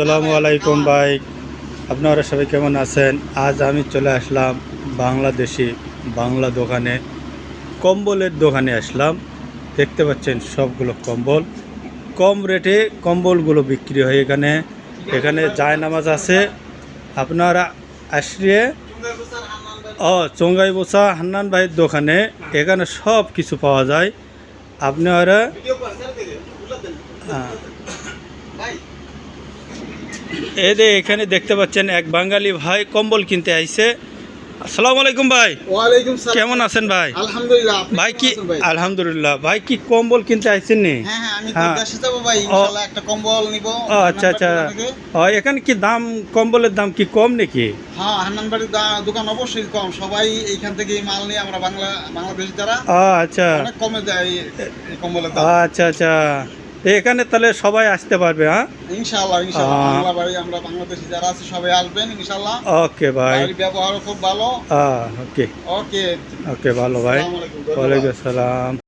আসসালামু আলাইকুম ভাই, আপনারা সবাই কেমন আছেন? আজ আমি চলে আসলাম বাংলাদেশি বাংলা দোকানে, কম্বলের দোকানে আসলাম। দেখতে পাচ্ছেন সবগুলো কম্বল, কম রেটে কম্বলগুলো বিক্রি হয় এখানে। এখানে জায়নামাজ আছে, আপনারা আসলে চোঙ্গাই বোসা হান্নান ভাইয়ের দোকানে এখানে সব কিছু পাওয়া যায়। আপনারা এখানে দেখতে পাচ্ছেন এক বাঙালি ভাই কম্বল কিনতে আইছে। আসসালামু আলাইকুম ভাই। ওয়ালাইকুম সালাম। কেমন আছেন ভাই? আলহামদুলিল্লাহ। ভাই কি আলহামদুলিল্লাহ। ভাই কি কম্বল কিনতে আইছেন নি? হ্যাঁ হ্যাঁ, আমি তো দেশে যাব ভাই, ইনশাআল্লাহ একটা কম্বল নিব। আচ্ছা আচ্ছা। এখানে কি দাম, কম্বলের দাম কি কম নাকি? হ্যাঁ, হান্নান বাড়ির দোকান অবশ্যই কম। সবাই এইখান থেকে মাল নিয়ে, আমরা বাংলাদেশি যারা আচ্ছা, অনেক কমে দেয় এই কম্বলের দাম। আচ্ছা আচ্ছা। এখানে তাহলে সবাই আসতে পারবে? হ্যাঁ ইনশাআল্লাহ ইনশাআল্লাহ, বাংলা বাড়ি আমরা বাংলাদেশি যারা আছে সবাই আসবেন ইনশাআল্লাহ। ওকে ভাই। বাড়ির ব্যবহারও খুব ভালো। ওকে ওকে ওকে, ভালো ভাই। আসসালামু আলাইকুম। ওয়ালাইকুম আসসালাম।